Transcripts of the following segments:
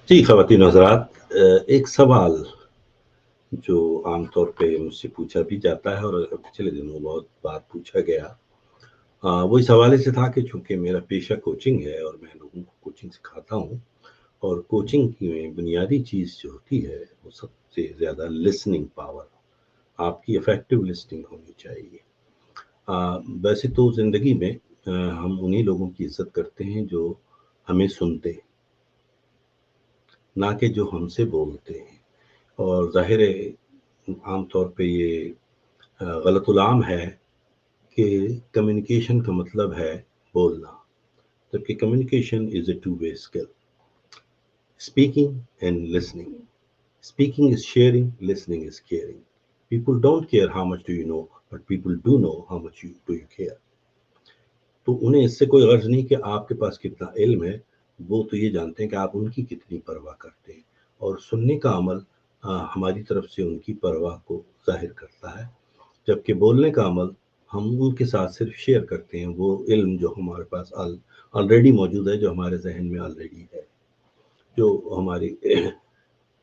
जी, ख़वातीन हज़रात, एक सवाल जो आम तौर पे मुझसे पूछा भी जाता है और पिछले दिनों बहुत बार पूछा गया। वो इस हवाले से था कि चूँकि मेरा पेशा कोचिंग है और मैं लोगों को कोचिंग सिखाता हूँ, और कोचिंग की में बुनियादी चीज़ जो होती है, वो सबसे ज़्यादा लिसनिंग पावर, आपकी इफ़ेक्टिव लिसनिंग होनी चाहिए। वैसे तो ज़िंदगी में हम उन्हीं लोगों की इज़्ज़त करते हैं जो हमें सुनते हैं, ना कि जो हमसे बोलते हैं। और ज़ाहिर है आम तौर पे ये गलतुलाम है कि कम्युनिकेशन का मतलब है बोलना, जबकि communication is a two way skill. Speaking and listening. Speaking is sharing, listening is caring. People don't care how much do you know, but people do know how much do you care. तो उन्हें इससे कोई गर्ज नहीं कि आपके पास कितना इल्म है, वो तो ये जानते हैं कि आप उनकी कितनी परवाह करते हैं। और सुनने का अमल हमारी तरफ से उनकी परवाह को ज़ाहिर करता है, जबकि बोलने का अमल हम उनके साथ सिर्फ शेयर करते हैं वो इल्म जो हमारे पास ऑलरेडी मौजूद है, जो हमारे जहन में ऑलरेडी है, जो हमारी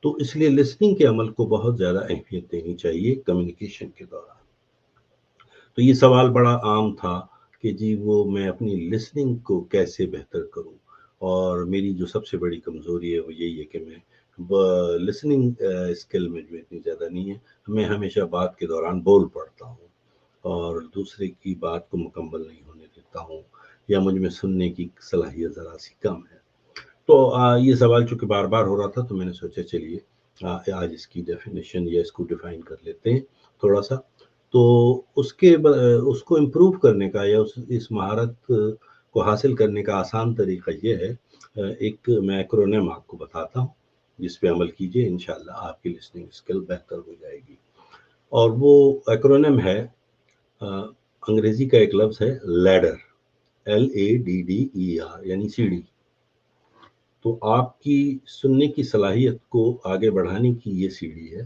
तो इसलिए लिसनिंग के अमल को बहुत ज़्यादा अहमियत देनी चाहिए कम्युनिकेशन के दौरान। तो ये सवाल बड़ा आम था कि जी वो मैं अपनी लिसनिंग को कैसे बेहतर करूं, और मेरी जो सबसे बड़ी कमज़ोरी है वो यही है कि मैं लिसनिंग स्किल में जो इतनी ज़्यादा नहीं है। मैं हमेशा बात के दौरान बोल पड़ता हूँ और दूसरे की बात को मुकम्मल नहीं होने देता हूँ, या मुझ में सुनने की सलाहियत ज़रा सी कम है। तो ये सवाल चूँकि बार-बार हो रहा था, तो मैंने सोचा चलिए आज इसकी डेफ़िनेशन या इसको डिफ़ाइन कर लेते हैं थोड़ा-सा। तो उसको इम्प्रूव करने का या इस महारत को हासिल करने का आसान तरीका ये है, एक मैं एक्रोनिम आपको बताता हूँ, जिस पे अमल कीजिए, इंशाअल्लाह आपकी लिसनिंग स्किल बेहतर हो जाएगी। और वो एक्रोनिम है, अ, अंग्रेज़ी का एक लफ्ज़ है लैडर, LADDER, यानी सीढ़ी। तो आपकी सुनने की सलाहियत को आगे बढ़ाने की ये सीढ़ी है।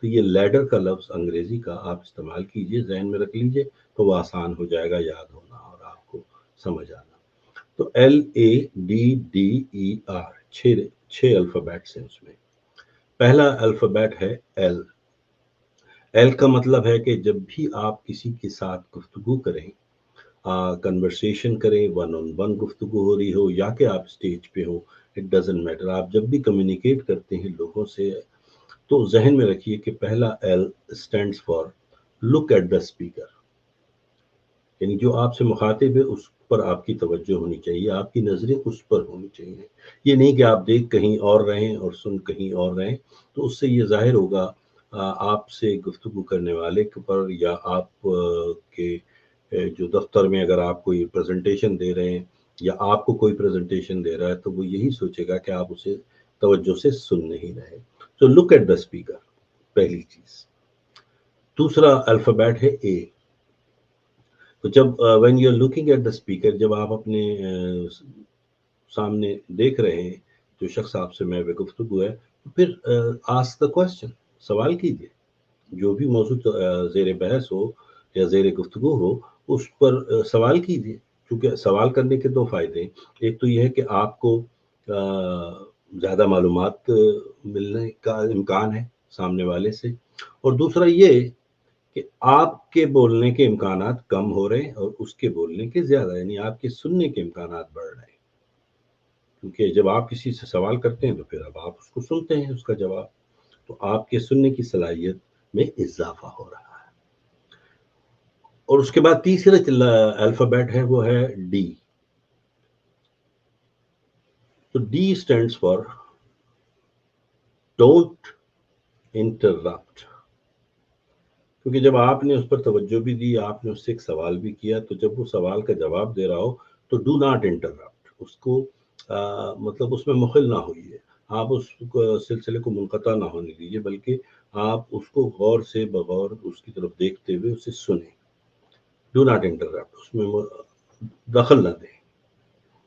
तो ये लैडर का लफ्ज़ अंग्रेज़ी का आप इस्तेमाल कीजिए, ज़हन में रख लीजिए, तो वो आसान हो जाएगा याद होना और आपको समझ आना। तो LADDER, 6 अल्फ़ाबेट्स हैं उसमें। पहला अल्फ़ाबेट है एल। एल का मतलब है कि जब भी आप किसी के साथ गुफ्तगू करें, कन्वर्सेशन करें, वन ऑन वन गुफ्तगू हो रही हो या कि आप स्टेज पे हो, इट डज़न्ट मैटर। आप जब भी कम्युनिकेट करते हैं लोगों से, तो ज़हन में रखिए कि पहला L stands for look at the speaker, यानी जो आपसे मुखातिब है उस पर आपकी तवज्जो होनी चाहिए, आपकी नज़रें उस पर होनी चाहिए। ये नहीं कि आप देख कहीं और रहें और सुन कहीं और रहें, तो उससे ये ज़ाहिर होगा आपसे गुफ्तगू करने वाले के पर, या आप के जो दफ्तर में अगर आप कोई प्रेजेंटेशन दे रहे हैं या आपको कोई प्रेजेंटेशन दे रहा है, तो वो यही सोचेगा कि आप उसे तवज्जो से सुन नहीं रहे। तो लुक एट द स्पीकर, पहली चीज़। दूसरा अल्फ़ाबेट है ए। तो जब when you are looking at the speaker, जब आप अपने सामने देख रहे हैं जो शख्स आपसे में गुफ्तगू है, तो फिर आस्क द क्वेश्चन, सवाल कीजिए। जो भी मौजूद ज़ेर बहस हो या ज़ेर गुफ्तगू हो, उस पर सवाल कीजिए। क्योंकि सवाल करने के 2 फ़ायदे हैं। एक तो ये है कि आपको ज़्यादा मालूमात मिलने का इम्कान है सामने वाले से, और दूसरा ये कि आपके बोलने के इम्कानात कम हो रहे हैं और उसके बोलने के ज़्यादा, यानी आपके सुनने के इम्कानात बढ़ रहे हैं। क्योंकि जब आप किसी से सवाल करते हैं, तो फिर अब आप उसको सुनते हैं उसका जवाब, तो आपके सुनने की सलाहियत में इज़ाफ़ा हो रहा है। और उसके बाद तीसरा अल्फ़ाबेट है, वो है डी। तो D stands for don't interrupt. क्योंकि जब आपने उस पर तवज्जो भी दी, आपने उससे एक सवाल भी किया, तो जब वो सवाल का जवाब दे रहा हो, तो डू नॉट इंटररप्ट, उसको मतलब उसमें मुखिल ना होइए। आप उस सिलसिले को मुनक़ता ना होने दीजिए, बल्कि आप उसको गौर से बगौर उसकी तरफ देखते हुए उसे सुनें। डू नॉट इंटररप्ट, उसमें दखल ना दें।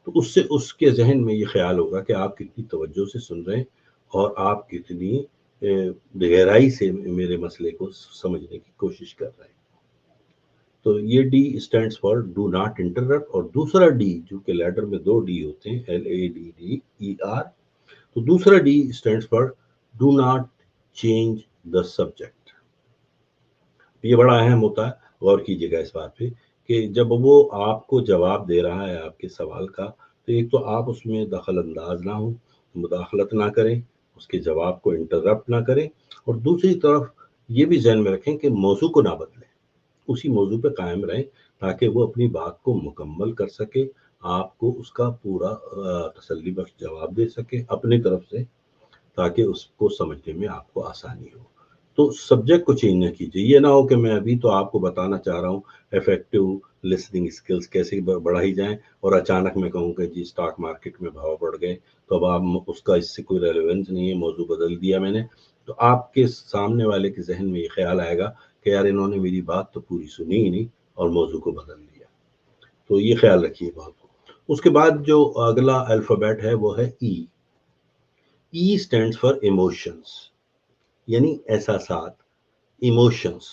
तो उससे उसके ज़हन में ये ख़्याल होगा कि आप कितनी तवज्जो से सुन रहे हैं और आप कितनी गहराई से मेरे मसले को समझने की कोशिश कर रहे हैं। तो ये D stands for do not interrupt. और दूसरा डी, जो कि लेटर में 2 डी होते हैं, LADDER, تو دوسرا D stands for do not change the subject. یہ بڑا اہم ہوتا ہے, غور کیجیے گا اس بات پہ کہ جب وہ آپ کو جواب دے رہا ہے آپ کے سوال کا, تو ایک تو آپ اس میں دخل انداز نہ ہوں, مداخلت نہ کریں, اس کے جواب کو انٹرپٹ نہ کریں, اور دوسری طرف یہ بھی ذہن میں رکھیں کہ موضوع کو نہ بدلیں, اسی موضوع پہ قائم رہیں تاکہ وہ اپنی بات کو مکمل کر سکے, آپ کو اس کا پورا تسلی بخش جواب دے سکے اپنی طرف سے, تاکہ اس کو سمجھنے میں آپ کو آسانی ہو. تو سبجیکٹ کو چینج نہ کیجیے. یہ نہ ہو کہ میں ابھی تو آپ کو بتانا چاہ رہا ہوں افیکٹو لسننگ اسکلس کیسے بڑھائی جائیں, اور اچانک میں کہوں کہ جی اسٹاک مارکیٹ میں بھاؤ بڑھ گئے, تو اب آپ اس کا اس سے کوئی ریلیونس نہیں ہے, موضوع بدل دیا میں نے, تو آپ کے سامنے والے کے ذہن میں یہ خیال آئے گا کہ یار انہوں نے میری بات تو پوری سنی ہی نہیں اور موضوع کو بدل دیا. تو یہ خیال رکھیے بات کو. اس کے بعد جو اگلا الفابیٹ ہے وہ ہے ای. ای اسٹینڈس فار ایموشنس, یعنی احساسات, ایموشنس.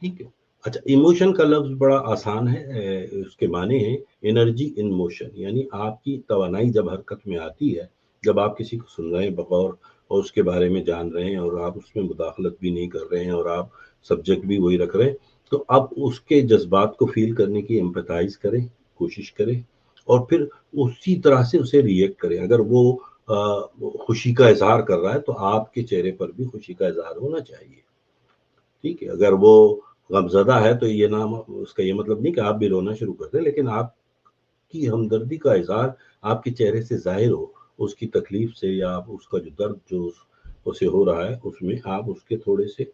ٹھیک ہے. اچھا, ایموشن کا لفظ بڑا آسان ہے, اس کے معنی ہیں انرجی ان موشن, یعنی آپ کی توانائی جب حرکت میں آتی ہے, جب آپ کسی کو سن رہے ہیں بغور اور اس کے بارے میں جان رہے ہیں اور آپ اس میں مداخلت بھی نہیں کر رہے ہیں اور آپ سبجیکٹ بھی وہی رکھ رہے ہیں, تو اب اس کے جذبات کو فیل کرنے کی ایمپیتھائز کریں, کوشش کریں, اور پھر اسی طرح سے اسے ریئیکٹ کریں. اگر وہ خوشی کا اظہار کر رہا ہے تو آپ کے چہرے پر بھی خوشی کا اظہار ہونا چاہیے. ٹھیک ہے. اگر وہ غمزدہ ہے تو یہ نام, اس کا یہ مطلب نہیں کہ آپ بھی رونا شروع کر دیں, لیکن آپ کی ہمدردی کا اظہار آپ کے چہرے سے ظاہر ہو, اس کی تکلیف سے یا اس کا جو درد جو اسے ہو رہا ہے اس میں آپ اس کے تھوڑے سے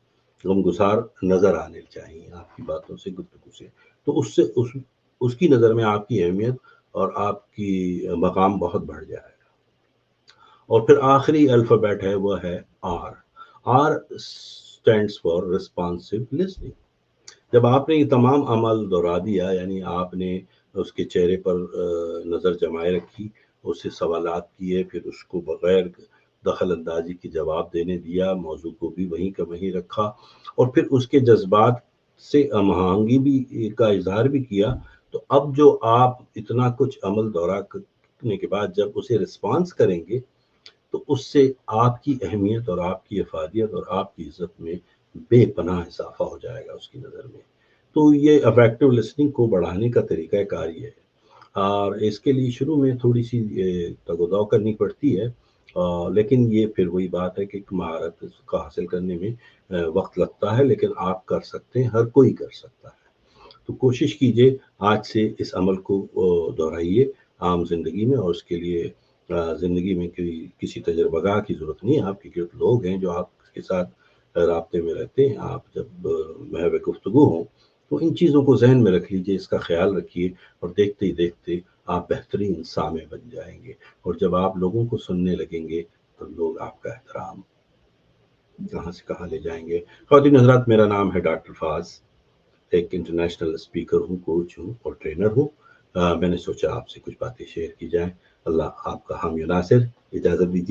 غمگسار نظر آنے چاہیے آپ کی باتوں سے, گفتگو سے. تو اس سے اس کی نظر میں آپ کی اہمیت اور آپ کی مقام بہت بڑھ جائے گا. اور پھر آخری الفابیٹ ہے وہ ہے R. R stands for responsive listening. جب آپ نے یہ تمام عمل دہرا دیا, یعنی آپ نے اس کے چہرے پر نظر جمائے رکھی, اس سے سوالات کیے, پھر اس کو بغیر دخل اندازی کے جواب دینے دیا, موضوع کو بھی وہیں کا وہیں رکھا, اور پھر اس کے جذبات سے ہم آہنگی بھی کا اظہار بھی کیا, تو اب جو آپ اتنا کچھ عمل دورہ کرنے کے بعد جب اسے رسپانس کریں گے, تو اس سے آپ کی اہمیت اور آپ کی افادیت اور آپ کی عزت میں بے پناہ اضافہ ہو جائے گا اس کی نظر میں. تو یہ افیکٹو لسننگ کو بڑھانے کا طریقہ کار یہ ہے, اور اس کے لیے شروع میں تھوڑی سی تگ و دو کرنی پڑتی ہے, لیکن یہ پھر وہی بات ہے کہ مہارت کا حاصل کرنے میں وقت لگتا ہے, لیکن آپ کر سکتے ہیں, ہر کوئی کر سکتا ہے. تو کوشش کیجئے آج سے اس عمل کو دہرائیے عام زندگی میں, اور اس کے لیے زندگی میں کسی تجربہ گاہ کی ضرورت نہیں ہے. آپ کے گرد لوگ ہیں جو آپ کے ساتھ رابطے میں رہتے ہیں, آپ جب محو گفتگو ہوں تو ان چیزوں کو ذہن میں رکھ لیجئے, اس کا خیال رکھیے, اور دیکھتے ہی دیکھتے آپ بہترین سامع بن جائیں گے. اور جب آپ لوگوں کو سننے لگیں گے تو لوگ آپ کا احترام کہاں سے کہاں لے جائیں گے. خواتین حضرات, میرا نام ہے ڈاکٹر فاض, ایک انٹرنیشنل اسپیکر ہوں, کوچ ہوں اور ٹرینر ہوں. میں نے سوچا آپ سے کچھ باتیں شیئر کی جائیں. اللہ آپ کا حامی و ناصر. اجازت دیجیے.